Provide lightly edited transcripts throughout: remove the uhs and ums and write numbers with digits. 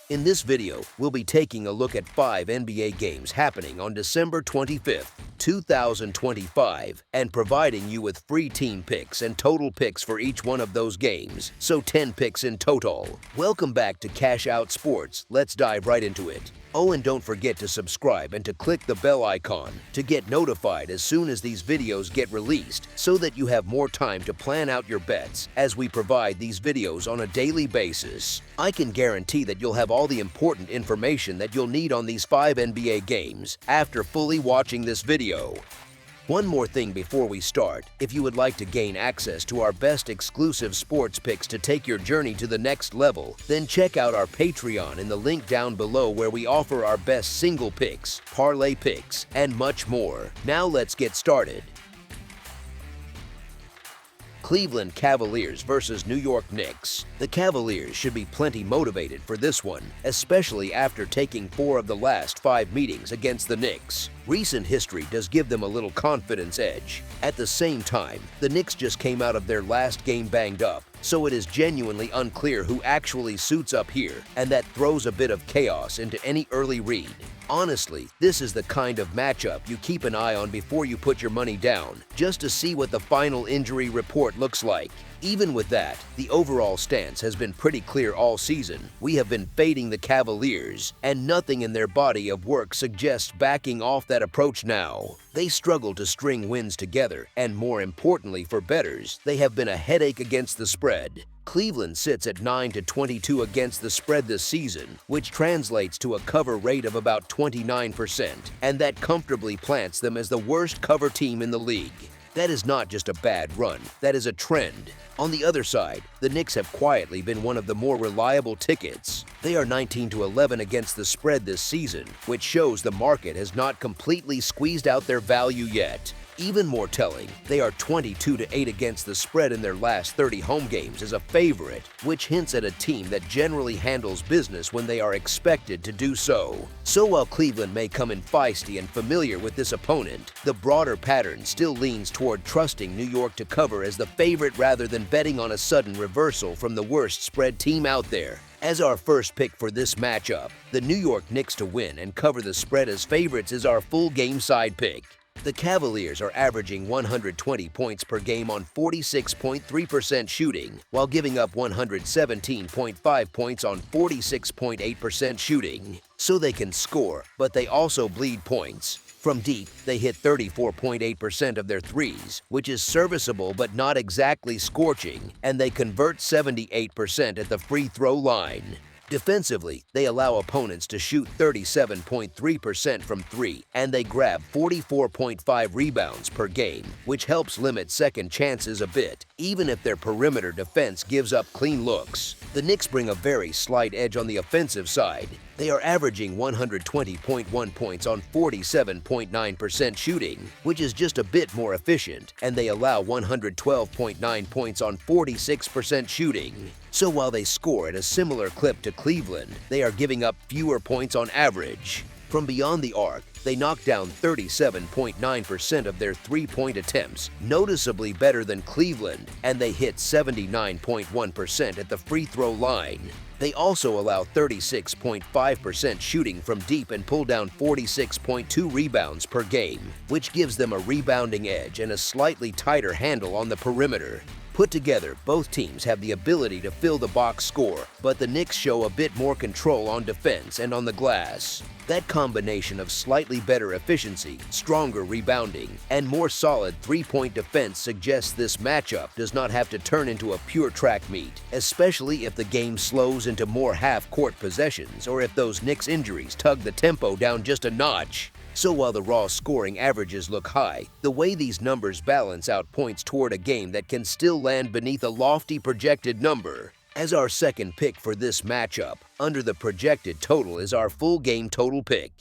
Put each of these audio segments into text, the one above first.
In this video, we'll be taking a look at 5 NBA games happening on December 25th, 2025, and providing you with free team picks and total picks for each one of those games, so 10 picks in total. Welcome back to Cash Out Sports. Let's dive right into it. Oh, and don't forget to subscribe and to click the bell icon to get notified as soon as these videos get released so that you have more time to plan out your bets as we provide these videos on a daily basis. I can guarantee that you'll have all the important information that you'll need on these 5 NBA games after fully watching this video. One more thing before we start, if you would like to gain access to our best exclusive sports picks to take your journey to the next level, then check out our Patreon in the link down below where we offer our best single picks, parlay picks, and much more. Now let's get started. Cleveland Cavaliers versus New York Knicks. The Cavaliers should be plenty motivated for this one, especially after taking 4 of the last 5 meetings against the Knicks. Recent history does give them a little confidence edge. At the same time, the Knicks just came out of their last game banged up, so it is genuinely unclear who actually suits up here, and that throws a bit of chaos into any early read. Honestly, this is the kind of matchup you keep an eye on before you put your money down, just to see what the final injury report looks like. Even with that, the overall stance has been pretty clear all season. We have been fading the Cavaliers, and nothing in their body of work suggests backing off that approach now. They struggle to string wins together, and more importantly for bettors, they have been a headache against the spread. Cleveland sits at 9-22 against the spread this season, which translates to a cover rate of about 29%, and that comfortably plants them as the worst cover team in the league. That is not just a bad run, that is a trend. On the other side, the Knicks have quietly been one of the more reliable tickets. They are 19-11 against the spread this season, which shows the market has not completely squeezed out their value yet. Even more telling, they are 22-8 against the spread in their last 30 home games as a favorite, which hints at a team that generally handles business when they are expected to do so. So while Cleveland may come in feisty and familiar with this opponent, the broader pattern still leans toward trusting New York to cover as the favorite rather than betting on a sudden reversal from the worst spread team out there. As our first pick for this matchup, the New York Knicks to win and cover the spread as favorites is our full game side pick. The Cavaliers are averaging 120 points per game on 46.3% shooting, while giving up 117.5 points on 46.8% shooting. So they can score, but they also bleed points. From deep, they hit 34.8% of their threes, which is serviceable but not exactly scorching, and they convert 78% at the free throw line. Defensively, they allow opponents to shoot 37.3% from 3, and they grab 44.5 rebounds per game, which helps limit second chances a bit, even if their perimeter defense gives up clean looks. The Knicks bring a very slight edge on the offensive side. They are averaging 120.1 points on 47.9% shooting, which is just a bit more efficient, and they allow 112.9 points on 46% shooting. So while they score at a similar clip to Cleveland, they are giving up fewer points on average. From beyond the arc, they knock down 37.9% of their three-point attempts, noticeably better than Cleveland, and they hit 79.1% at the free throw line. They also allow 36.5% shooting from deep and pull down 46.2 rebounds per game, which gives them a rebounding edge and a slightly tighter handle on the perimeter. Put together, both teams have the ability to fill the box score, but the Knicks show a bit more control on defense and on the glass. That combination of slightly better efficiency, stronger rebounding, and more solid three-point defense suggests this matchup does not have to turn into a pure track meet, especially if the game slows into more half-court possessions or if those Knicks injuries tug the tempo down just a notch. So while the raw scoring averages look high, the way these numbers balance out points toward a game that can still land beneath a lofty projected number. As our second pick for this matchup, under the projected total is our full game total pick.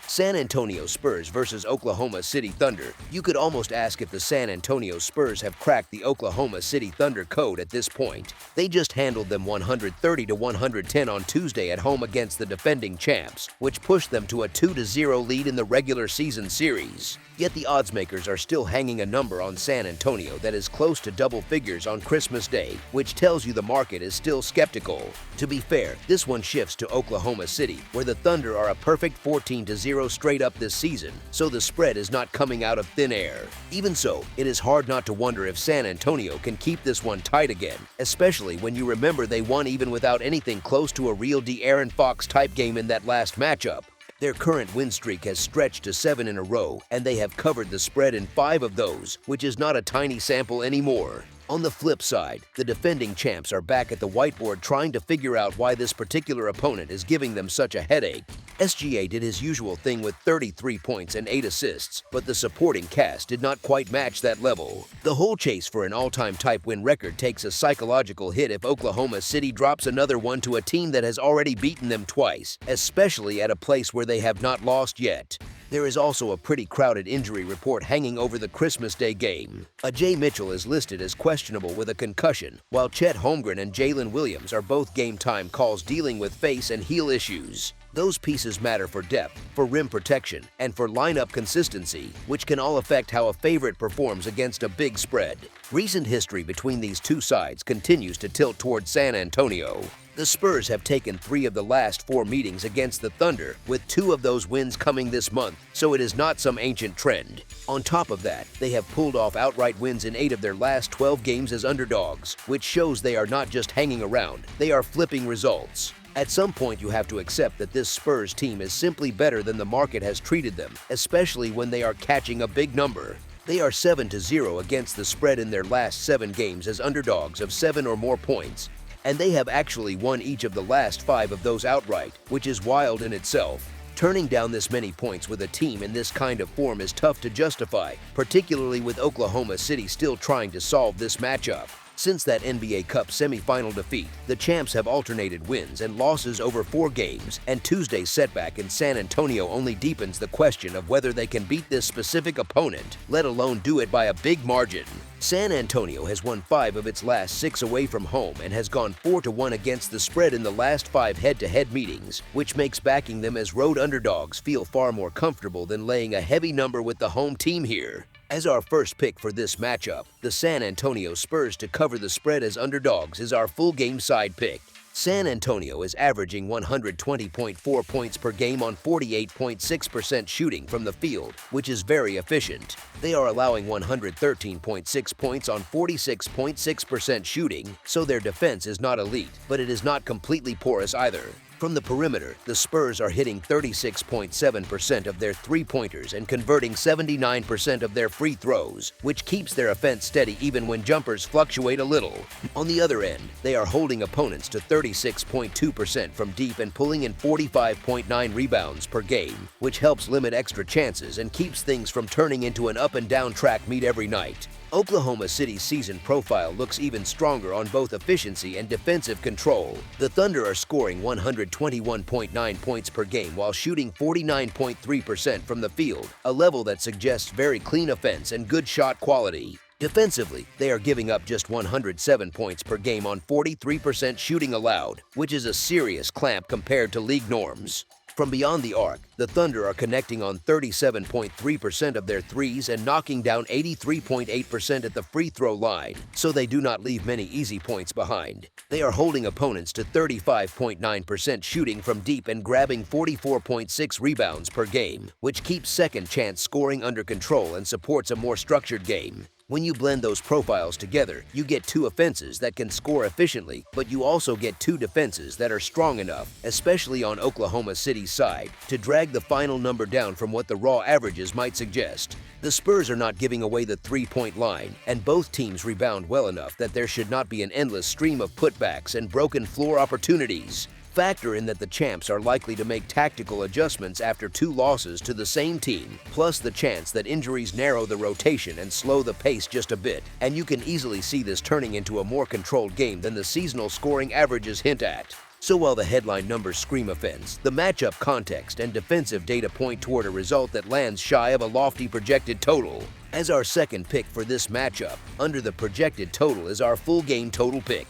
San Antonio Spurs versus Oklahoma City Thunder. You could almost ask if the San Antonio Spurs have cracked the Oklahoma City Thunder code at this point. They just handled them 130-110 on Tuesday at home against the defending champs, which pushed them to a 2-0 lead in the regular season series. Yet the odds makers are still hanging a number on San Antonio that is close to double figures on Christmas Day, which tells you the market is still skeptical. To be fair, this one shifts to Oklahoma City, where the Thunder are a perfect 14-0 straight up this season, so the spread is not coming out of thin air. Even so, it is hard not to wonder if San Antonio can keep this one tight again, especially when you remember they won even without anything close to a real De'Aaron Fox type game in that last matchup. Their current win streak has stretched to 7 in a row, and they have covered the spread in 5 of those, which is not a tiny sample anymore. On the flip side, the defending champs are back at the whiteboard trying to figure out why this particular opponent is giving them such a headache. SGA did his usual thing with 33 points and 8 assists, but the supporting cast did not quite match that level. The whole chase for an all-time type win record takes a psychological hit if Oklahoma City drops another one to a team that has already beaten them twice, especially at a place where they have not lost yet. There is also a pretty crowded injury report hanging over the Christmas Day game. Jay Mitchell is listed as questionable with a concussion, while Chet Holmgren and Jalen Williams are both game-time calls dealing with face and heel issues. Those pieces matter for depth, for rim protection, and for lineup consistency, which can all affect how a favorite performs against a big spread. Recent history between these two sides continues to tilt toward San Antonio. The Spurs have taken 3 of the last 4 meetings against the Thunder, with 2 of those wins coming this month, so it is not some ancient trend. On top of that, they have pulled off outright wins in 8 of their last 12 games as underdogs, which shows they are not just hanging around, they are flipping results. At some point, you have to accept that this Spurs team is simply better than the market has treated them, especially when they are catching a big number. They are 7-0 against the spread in their last 7 games as underdogs of 7 or more points, and they have actually won each of the last 5 of those outright, which is wild in itself. Turning down this many points with a team in this kind of form is tough to justify, particularly with Oklahoma City still trying to solve this matchup. Since that NBA Cup semifinal defeat, the champs have alternated wins and losses over 4 games, and Tuesday's setback in San Antonio only deepens the question of whether they can beat this specific opponent, let alone do it by a big margin. San Antonio has won 5 of its last 6 away from home and has gone 4-1 against the spread in the last 5 head-to-head meetings, which makes backing them as road underdogs feel far more comfortable than laying a heavy number with the home team here. As our first pick for this matchup, the San Antonio Spurs to cover the spread as underdogs is our full game side pick. San Antonio is averaging 120.4 points per game on 48.6% shooting from the field, which is very efficient. They are allowing 113.6 points on 46.6% shooting, so their defense is not elite, but it is not completely porous either. From the perimeter, the Spurs are hitting 36.7% of their three-pointers and converting 79% of their free throws, which keeps their offense steady even when jumpers fluctuate a little. On the other end, they are holding opponents to 36.2% from deep and pulling in 45.9 rebounds per game, which helps limit extra chances and keeps things from turning into an up-and-down track meet every night. Oklahoma City's season profile looks even stronger on both efficiency and defensive control. The Thunder are scoring 121.9 points per game while shooting 49.3% from the field, a level that suggests very clean offense and good shot quality. Defensively, they are giving up just 107 points per game on 43% shooting allowed, which is a serious clamp compared to league norms. From beyond the arc, the Thunder are connecting on 37.3% of their threes and knocking down 83.8% at the free throw line, so they do not leave many easy points behind. They are holding opponents to 35.9% shooting from deep and grabbing 44.6 rebounds per game, which keeps second chance scoring under control and supports a more structured game. When you blend those profiles together, you get 2 offenses that can score efficiently, but you also get 2 defenses that are strong enough, especially on Oklahoma City's side, to drag the final number down from what the raw averages might suggest. The Spurs are not giving away the three-point line, and both teams rebound well enough that there should not be an endless stream of putbacks and broken floor opportunities. Factor in that the champs are likely to make tactical adjustments after 2 losses to the same team, plus the chance that injuries narrow the rotation and slow the pace just a bit, and you can easily see this turning into a more controlled game than the seasonal scoring averages hint at. So while the headline numbers scream offense, the matchup context and defensive data point toward a result that lands shy of a lofty projected total. As our second pick for this matchup, under the projected total is our full game total pick.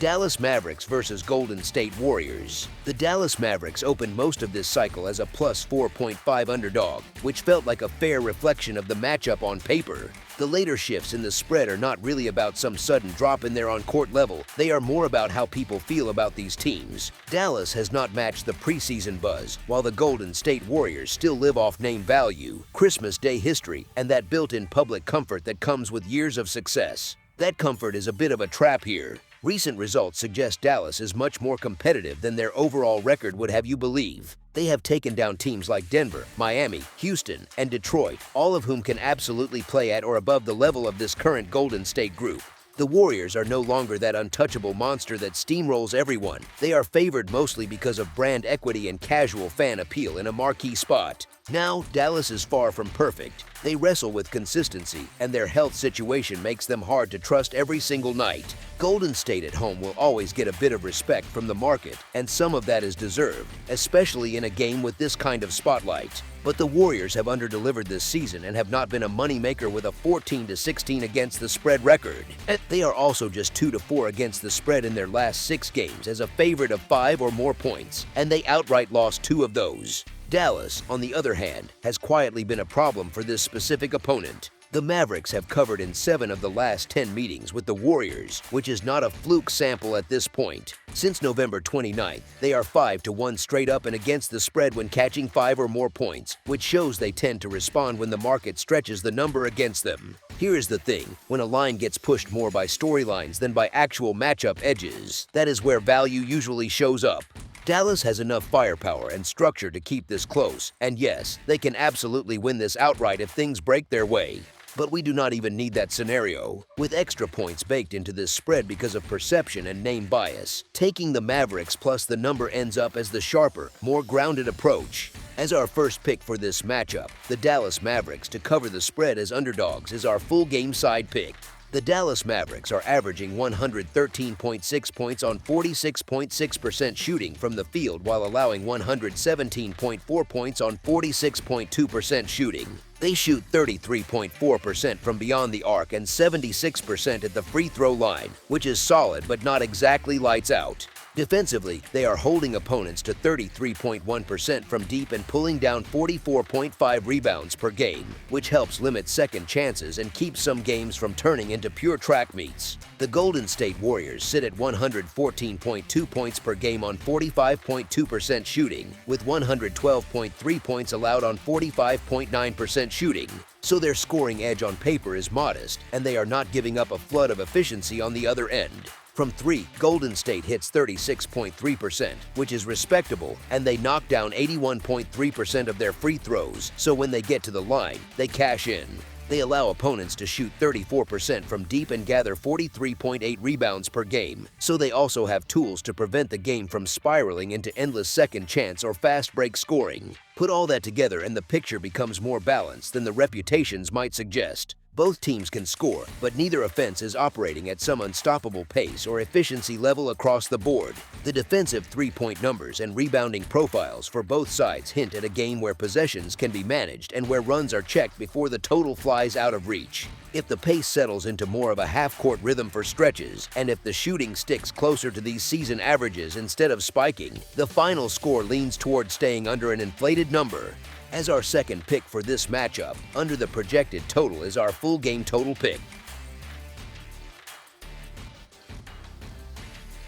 Dallas Mavericks versus Golden State Warriors. The Dallas Mavericks opened most of this cycle as a plus 4.5 underdog, which felt like a fair reflection of the matchup on paper. The later shifts in the spread are not really about some sudden drop in their on-court level, they are more about how people feel about these teams. Dallas has not matched the preseason buzz, while the Golden State Warriors still live off name value, Christmas Day history, and that built-in public comfort that comes with years of success. That comfort is a bit of a trap here. Recent results suggest Dallas is much more competitive than their overall record would have you believe. They have taken down teams like Denver, Miami, Houston, and Detroit, all of whom can absolutely play at or above the level of this current Golden State group. The Warriors are no longer that untouchable monster that steamrolls everyone. They are favored mostly because of brand equity and casual fan appeal in a marquee spot. Now, Dallas is far from perfect. They wrestle with consistency, and their health situation makes them hard to trust every single night. Golden State at home will always get a bit of respect from the market, and some of that is deserved, especially in a game with this kind of spotlight. But the Warriors have underdelivered this season and have not been a moneymaker with a 14-16 against the spread record. They are also just 2-4 against the spread in their last 6 games as a favorite of 5 or more points, and they outright lost 2 of those. Dallas, on the other hand, has quietly been a problem for this specific opponent. The Mavericks have covered in 7 of the last 10 meetings with the Warriors, which is not a fluke sample at this point. Since November 29th, they are 5-1 straight up and against the spread when catching 5 or more points, which shows they tend to respond when the market stretches the number against them. Here is the thing, when a line gets pushed more by storylines than by actual matchup edges, that is where value usually shows up. Dallas has enough firepower and structure to keep this close, and yes, they can absolutely win this outright if things break their way. But we do not even need that scenario. With extra points baked into this spread because of perception and name bias, taking the Mavericks plus the number ends up as the sharper, more grounded approach. As our first pick for this matchup, the Dallas Mavericks to cover the spread as underdogs is our full game side pick. The Dallas Mavericks are averaging 113.6 points on 46.6% shooting from the field while allowing 117.4 points on 46.2% shooting. They shoot 33.4% from beyond the arc and 76% at the free throw line, which is solid but not exactly lights out. Defensively, they are holding opponents to 33.1% from deep and pulling down 44.5 rebounds per game, which helps limit second chances and keeps some games from turning into pure track meets. The Golden State Warriors sit at 114.2 points per game on 45.2% shooting, with 112.3 points allowed on 45.9% shooting. So their scoring edge on paper is modest, and they are not giving up a flood of efficiency on the other end. From 3, Golden State hits 36.3%, which is respectable, and they knock down 81.3% of their free throws, so when they get to the line, they cash in. They allow opponents to shoot 34% from deep and gather 43.8 rebounds per game, so they also have tools to prevent the game from spiraling into endless second chance or fast break scoring. Put all that together and the picture becomes more balanced than the reputations might suggest. Both teams can score, but neither offense is operating at some unstoppable pace or efficiency level across the board. The defensive three-point numbers and rebounding profiles for both sides hint at a game where possessions can be managed and where runs are checked before the total flies out of reach. If the pace settles into more of a half-court rhythm for stretches, and if the shooting sticks closer to these season averages instead of spiking, the final score leans toward staying under an inflated number. As our second pick for this matchup, under the projected total is our full game total pick.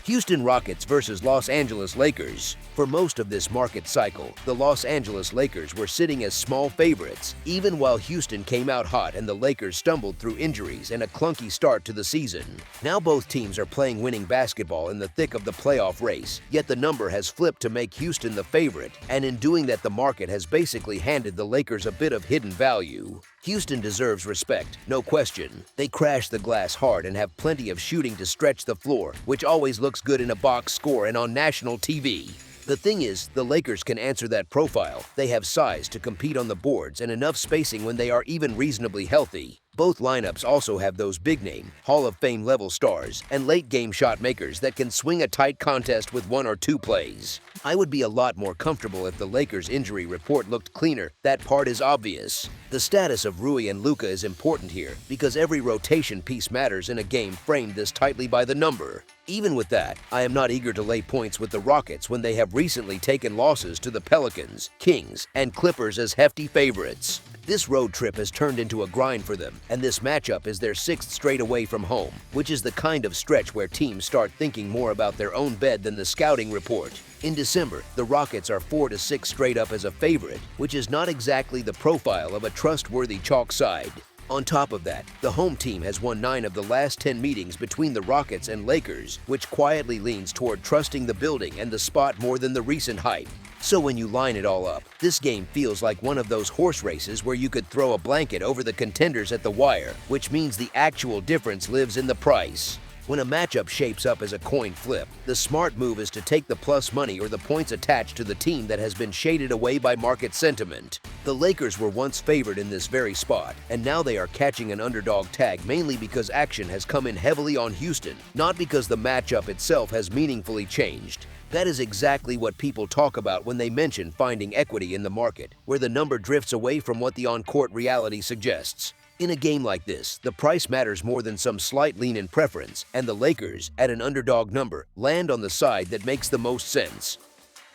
Houston Rockets versus Los Angeles Lakers. For most of this market cycle, the Los Angeles Lakers were sitting as small favorites, even while Houston came out hot and the Lakers stumbled through injuries and a clunky start to the season. Now both teams are playing winning basketball in the thick of the playoff race, yet the number has flipped to make Houston the favorite, and in doing that the market has basically handed the Lakers a bit of hidden value. Houston deserves respect, no question. They crash the glass hard and have plenty of shooting to stretch the floor, which always looks good in a box score and on national TV. The thing is, the Lakers can answer that profile. They have size to compete on the boards and enough spacing when they are even reasonably healthy. Both lineups also have those big-name, Hall of Fame-level stars and late-game shot makers that can swing a tight contest with 1 or 2 plays. I would be a lot more comfortable if the Lakers' injury report looked cleaner. That part is obvious. The status of Rui and Luka is important here because every rotation piece matters in a game framed this tightly by the number. Even with that, I am not eager to lay points with the Rockets when they have recently taken losses to the Pelicans, Kings, and Clippers as hefty favorites. This road trip has turned into a grind for them, and this matchup is their 6th straight away from home, which is the kind of stretch where teams start thinking more about their own bed than the scouting report. In December, the Rockets are 4 to 6 straight up as a favorite, which is not exactly the profile of a trustworthy chalk side. On top of that, the home team has won 9 of the last 10 meetings between the Rockets and Lakers, which quietly leans toward trusting the building and the spot more than the recent hype. So when you line it all up, this game feels like one of those horse races where you could throw a blanket over the contenders at the wire, which means the actual difference lives in the price. When a matchup shapes up as a coin flip, the smart move is to take the plus money or the points attached to the team that has been shaded away by market sentiment. The Lakers were once favored in this very spot, and now they are catching an underdog tag mainly because action has come in heavily on Houston, not because the matchup itself has meaningfully changed. That is exactly what people talk about when they mention finding equity in the market, where the number drifts away from what the on-court reality suggests. In a game like this, the price matters more than some slight lean in preference, and the Lakers, at an underdog number, land on the side that makes the most sense.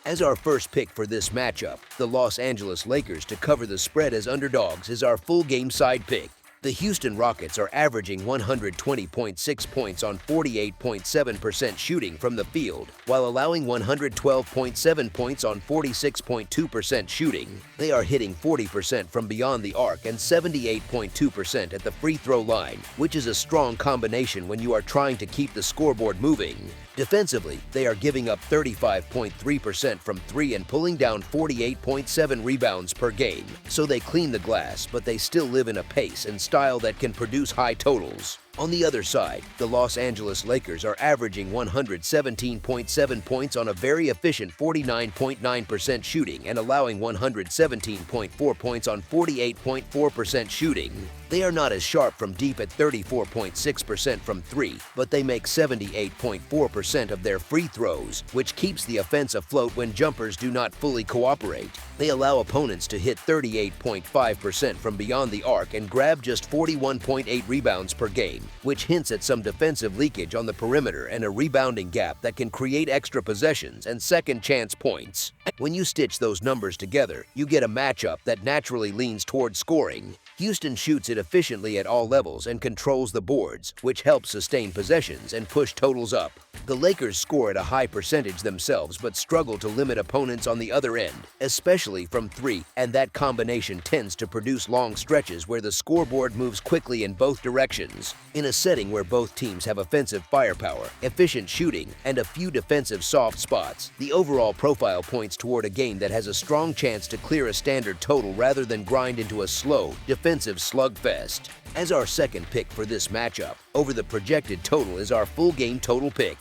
As our first pick for this matchup, the Los Angeles Lakers to cover the spread as underdogs is our full game side pick. The Houston Rockets are averaging 120.6 points on 48.7% shooting from the field, while allowing 112.7 points on 46.2% shooting. They are hitting 40% from beyond the arc and 78.2% at the free throw line, which is a strong combination when you are trying to keep the scoreboard moving. Defensively, they are giving up 35.3% from 3 and pulling down 48.7 rebounds per game. So they clean the glass, but they still live in a pace and style that can produce high totals. On the other side, the Los Angeles Lakers are averaging 117.7 points on a very efficient 49.9% shooting and allowing 117.4 points on 48.4% shooting. They are not as sharp from deep at 34.6% from 3, but they make 78.4% of their free throws, which keeps the offense afloat when jumpers do not fully cooperate. They allow opponents to hit 38.5% from beyond the arc and grab just 41.8 rebounds per game, which hints at some defensive leakage on the perimeter and a rebounding gap that can create extra possessions and second chance points. When you stitch those numbers together, you get a matchup that naturally leans toward scoring. Houston shoots it efficiently at all levels and controls the boards, which helps sustain possessions and push totals up. The Lakers score at a high percentage themselves but struggle to limit opponents on the other end, especially from 3, and that combination tends to produce long stretches where the scoreboard moves quickly in both directions. In a setting where both teams have offensive firepower, efficient shooting, and a few defensive soft spots, the overall profile points toward a game that has a strong chance to clear a standard total rather than grind into a slow, defensive slugfest. As our second pick for this matchup, over the projected total is our full game total pick.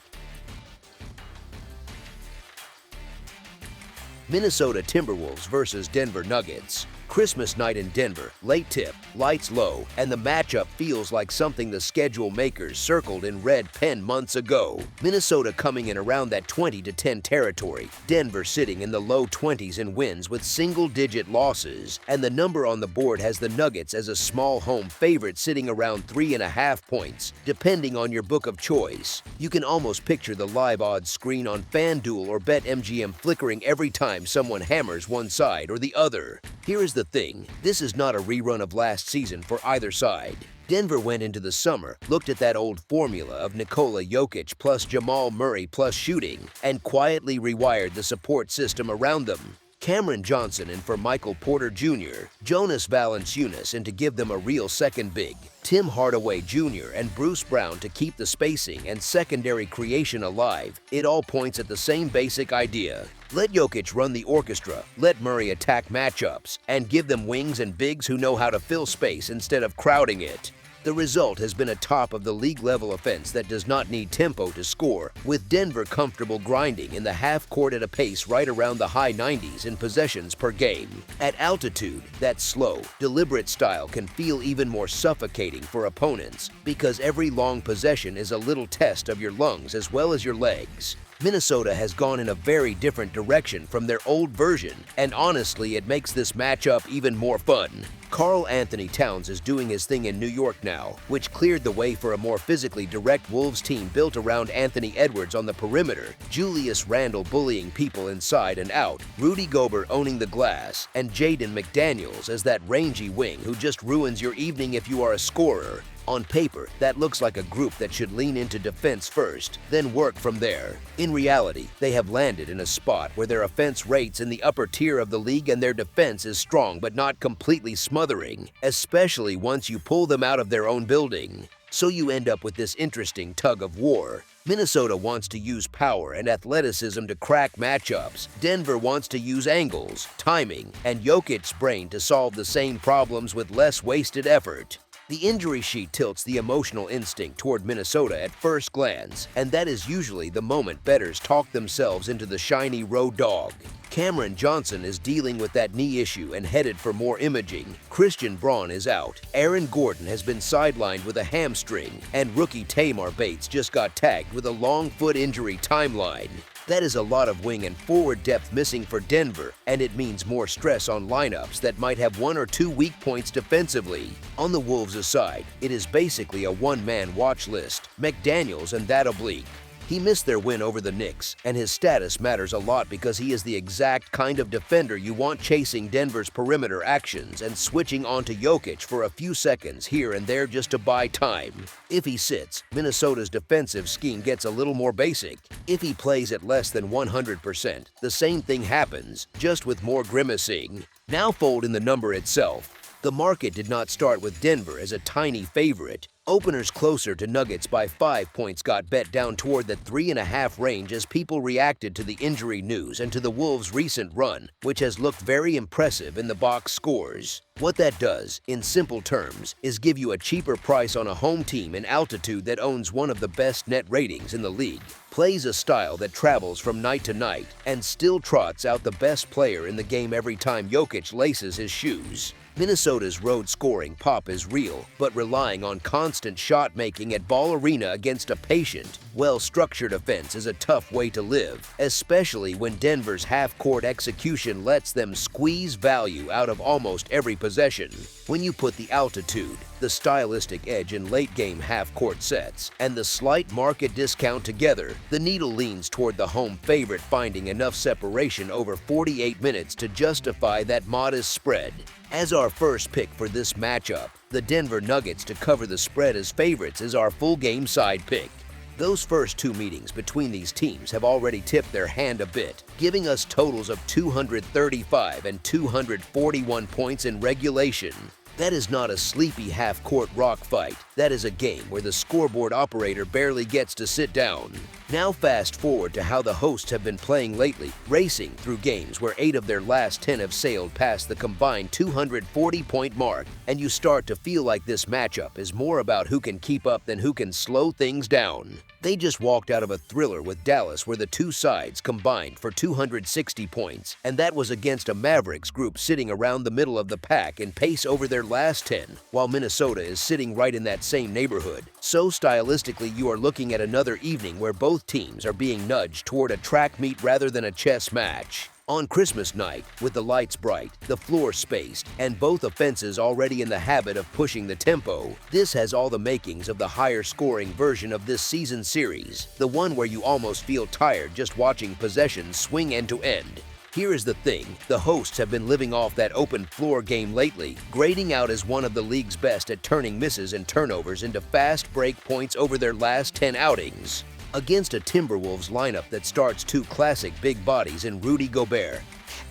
Minnesota Timberwolves versus Denver Nuggets. Christmas night in Denver, late tip, lights low, and the matchup feels like something the schedule makers circled in red pen months ago. Minnesota coming in around that 20-10 territory, Denver sitting in the low 20s in wins with single-digit losses, and the number on the board has the Nuggets as a small home favorite sitting around 3.5 points, depending on your book of choice. You can almost picture the live odds screen on FanDuel or BetMGM flickering every time someone hammers one side or the other. Here is the thing, this is not a rerun of last season for either side. Denver went into the summer, looked at that old formula of Nikola Jokic plus Jamal Murray plus shooting, and quietly rewired the support system around them. Cameron Johnson in for Michael Porter Jr., Jonas Valanciunas in to give them a real second big, Tim Hardaway Jr. and Bruce Brown to keep the spacing and secondary creation alive. It all points at the same basic idea. Let Jokic run the orchestra, let Murray attack matchups, and give them wings and bigs who know how to fill space instead of crowding it. The result has been a top-of-the-league level offense that does not need tempo to score, with Denver comfortable grinding in the half-court at a pace right around the high 90s in possessions per game. At altitude, that slow, deliberate style can feel even more suffocating for opponents because every long possession is a little test of your lungs as well as your legs. Minnesota has gone in a very different direction from their old version, and honestly, it makes this matchup even more fun. Karl Anthony Towns is doing his thing in New York now, which cleared the way for a more physically direct Wolves team built around Anthony Edwards on the perimeter, Julius Randle bullying people inside and out, Rudy Gobert owning the glass, and Jaden McDaniels as that rangy wing who just ruins your evening if you are a scorer. On paper, that looks like a group that should lean into defense first, then work from there. In reality, they have landed in a spot where their offense rates in the upper tier of the league and their defense is strong but not completely smothering, especially once you pull them out of their own building. So you end up with this interesting tug of war. Minnesota wants to use power and athleticism to crack matchups. Denver wants to use angles, timing, and Jokic's brain to solve the same problems with less wasted effort. The injury sheet tilts the emotional instinct toward Minnesota at first glance, and that is usually the moment bettors talk themselves into the shiny road dog. Cameron Johnson is dealing with that knee issue and headed for more imaging. Christian Braun is out. Aaron Gordon has been sidelined with a hamstring, and rookie Tamar Bates just got tagged with a long foot injury timeline. That is a lot of wing and forward depth missing for Denver, and it means more stress on lineups that might have 1 or 2 weak points defensively. On the Wolves' side, it is basically a one-man watch list, McDaniels and that oblique. He missed their win over the Knicks, and his status matters a lot because he is the exact kind of defender you want chasing Denver's perimeter actions and switching onto Jokic for a few seconds here and there just to buy time. If he sits, Minnesota's defensive scheme gets a little more basic. If he plays at less than 100%, the same thing happens, just with more grimacing. Now fold in the number itself. The market did not start with Denver as a tiny favorite. Openers closer to Nuggets by 5 points got bet down toward the 3.5 range as people reacted to the injury news and to the Wolves' recent run, which has looked very impressive in the box scores. What that does, in simple terms, is give you a cheaper price on a home team in altitude that owns one of the best net ratings in the league, plays a style that travels from night to night, and still trots out the best player in the game every time Jokic laces his shoes. Minnesota's road scoring pop is real, but relying on constant shot-making at Ball Arena against a patient, well-structured offense is a tough way to live, especially when Denver's half-court execution lets them squeeze value out of almost every possession. When you put the altitude, the stylistic edge in late-game half-court sets, and the slight market discount together, the needle leans toward the home favorite finding enough separation over 48 minutes to justify that modest spread. As our first pick for this matchup, the Denver Nuggets to cover the spread as favorites is our full game side pick. Those first 2 meetings between these teams have already tipped their hand a bit, giving us totals of 235 and 241 points in regulation. That is not a sleepy half-court rock fight. That is a game where the scoreboard operator barely gets to sit down. Now fast forward to how the hosts have been playing lately, racing through games where 8 of their last 10 have sailed past the combined 240-point mark, and you start to feel like this matchup is more about who can keep up than who can slow things down. They just walked out of a thriller with Dallas where the two sides combined for 260 points, and that was against a Mavericks group sitting around the middle of the pack in pace over their last 10, while Minnesota is sitting right in that same neighborhood. So stylistically, you are looking at another evening where both teams are being nudged toward a track meet rather than a chess match. On Christmas night, with the lights bright, the floor spaced, and both offenses already in the habit of pushing the tempo, this has all the makings of the higher-scoring version of this season series, the one where you almost feel tired just watching possessions swing end to end. Here is the thing, the hosts have been living off that open floor game lately, grading out as one of the league's best at turning misses and turnovers into fast break points over their last 10 outings. Against a Timberwolves lineup that starts 2 classic big bodies in Rudy Gobert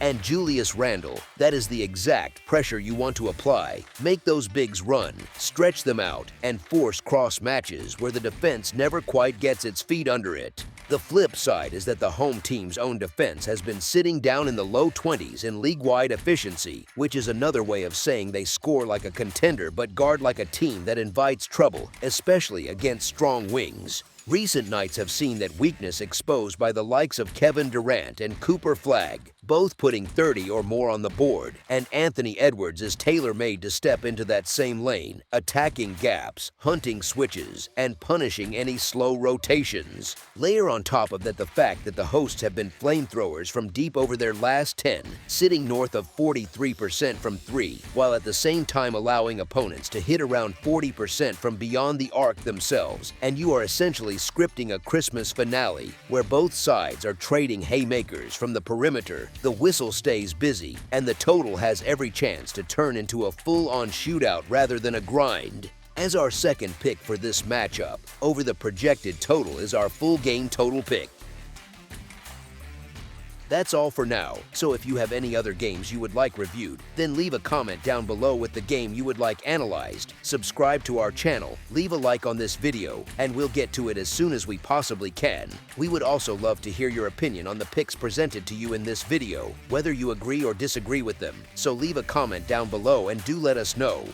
and Julius Randle, that is the exact pressure you want to apply. Make those bigs run, stretch them out, and force cross matches where the defense never quite gets its feet under it. The flip side is that the home team's own defense has been sitting down in the low 20s in league-wide efficiency, which is another way of saying they score like a contender but guard like a team that invites trouble, especially against strong wings. Recent nights have seen that weakness exposed by the likes of Kevin Durant and Cooper Flagg, both putting 30 or more on the board, and Anthony Edwards is tailor-made to step into that same lane, attacking gaps, hunting switches, and punishing any slow rotations. Layer on top of that the fact that the hosts have been flamethrowers from deep over their last 10, sitting north of 43% from 3, while at the same time allowing opponents to hit around 40% from beyond the arc themselves, and you are essentially scripting a Christmas finale where both sides are trading haymakers from the perimeter. The whistle stays busy, and the total has every chance to turn into a full-on shootout rather than a grind. As our second pick for this matchup, over the projected total is our full game total pick. That's all for now, so if you have any other games you would like reviewed, then leave a comment down below with the game you would like analyzed, subscribe to our channel, leave a like on this video, and we'll get to it as soon as we possibly can. We would also love to hear your opinion on the picks presented to you in this video, whether you agree or disagree with them, so leave a comment down below and do let us know.